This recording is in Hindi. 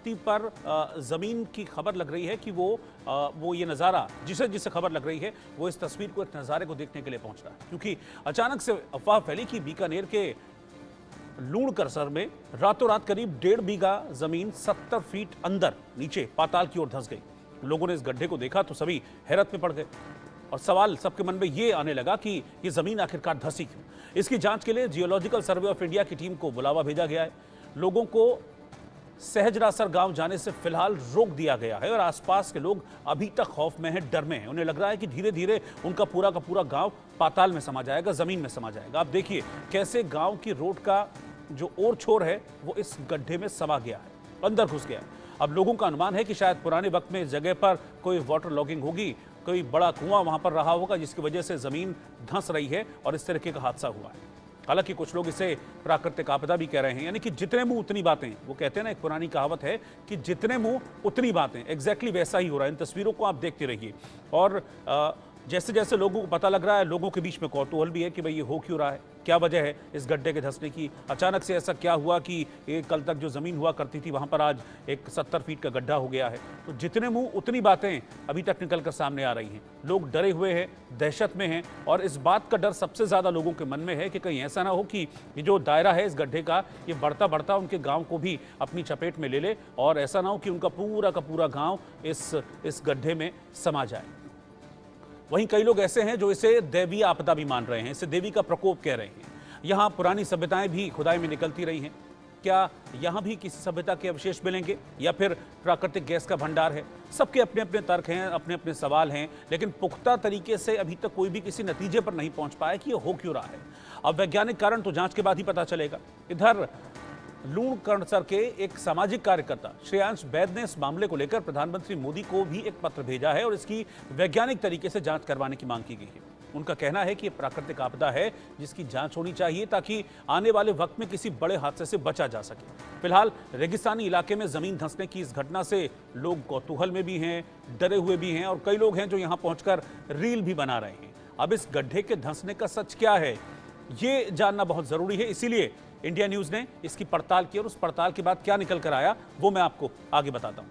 पत्ती पर जमीन की खबर लग रही है कि वो ये नज़ारा जिसे खबर लग रही है वो इस तस्वीर को, एक नज़ारे को देखने के लिए पहुंच रहा है, क्योंकि अचानक से अफवाह फैली कि बीकानेर के लूणकरसर में रातों रात करीब 1.5 बीघा जमीन 70 फीट अंदर नीचे पाताल की ओर धंस गई। लोगों ने इस गड्ढे को देखा तो सभी हैरत में पड़ गए और सवाल सबके मन में ये आने लगा कि ये जमीन आखिरकार धंसी क्यों। इसकी जांच के लिए जियोलॉजिकल सर्वे ऑफ इंडिया की टीम को बुलावा भेजा गया है। लोगों को सहजरासर गांव जाने से फिलहाल रोक दिया गया है और आसपास के लोग अभी तक खौफ में हैं, डर में हैं। उन्हें लग रहा है कि धीरे धीरे उनका पूरा का पूरा गांव पाताल में समा जाएगा, जमीन में समा जाएगा। आप देखिए कैसे गांव की रोड का जो ओर छोर है वो इस गड्ढे में समा गया है, अंदर घुस गया है। अब लोगों का अनुमान है कि शायद पुराने वक्त में इस जगह पर कोई वाटर लॉगिंग होगी, कोई बड़ा कुआं वहां पर रहा होगा जिसकी वजह से जमीन धंस रही है और इस तरीके का हादसा हुआ है। हालांकि कुछ लोग इसे प्राकृतिक आपदा भी कह रहे हैं, यानी कि जितने मुंह उतनी बातें। वो कहते हैं ना, एक पुरानी कहावत है कि जितने मुंह उतनी बातें। एग्जैक्टली वैसा ही हो रहा है। इन तस्वीरों को आप देखते रहिए और जैसे जैसे लोगों को पता लग रहा है, लोगों के बीच में कौतूहल भी है कि भाई ये हो क्यों रहा है, क्या वजह है इस गड्ढे के धंसने की। अचानक से ऐसा क्या हुआ कि एक कल तक जो ज़मीन हुआ करती थी वहाँ पर आज एक 70 फीट का गड्ढा हो गया है। तो जितने मुंह उतनी बातें अभी तक निकल कर सामने आ रही हैं। लोग डरे हुए हैं, दहशत में हैं और इस बात का डर सबसे ज़्यादा लोगों के मन में है कि कहीं ऐसा ना हो कि ये जो दायरा है इस गड्ढे का, ये बढ़ता बढ़ता उनके गाँव को भी अपनी चपेट में ले ले और ऐसा ना हो कि उनका पूरा का पूरा गाँव इस गड्ढे में समा जाए। वहीं कई लोग ऐसे हैं जो इसे दैवीय आपदा भी मान रहे हैं, इसे देवी का प्रकोप कह रहे हैं। यहाँ पुरानी सभ्यताएं भी खुदाई में निकलती रही हैं। क्या यहाँ भी किसी सभ्यता के अवशेष मिलेंगे या फिर प्राकृतिक गैस का भंडार है? सबके अपने अपने तर्क हैं, अपने अपने सवाल हैं, लेकिन पुख्ता तरीके से अभी तक कोई भी किसी नतीजे पर नहीं पहुंच पाया कि ये हो क्यों रहा है। अब वैज्ञानिक कारण तो जांच के बाद ही पता चलेगा। इधर लूणकरसर के एक सामाजिक कार्यकर्ता श्रेयांश बैद ने इस मामले को लेकर प्रधानमंत्री मोदी को भी एक पत्र भेजा है और इसकी वैज्ञानिक तरीके से जांच करवाने की मांग की गई है। उनका कहना है कि यह प्राकृतिक आपदा है जिसकी जांच होनी चाहिए ताकि आने वाले वक्त में किसी बड़े हादसे से बचा जा सके। फिलहाल रेगिस्तानी इलाके में जमीन धंसने की इस घटना से लोग कौतूहल में भी हैं, डरे हुए भी हैं और कई लोग हैं जो यहां पहुंचकर रील भी बना रहे हैं। अब इस गड्ढे के धंसने का सच क्या है ये जानना बहुत जरूरी है, इसीलिए इंडिया न्यूज ने इसकी पड़ताल की और उस पड़ताल के बाद क्या निकल कर आया वो मैं आपको आगे बताता हूं।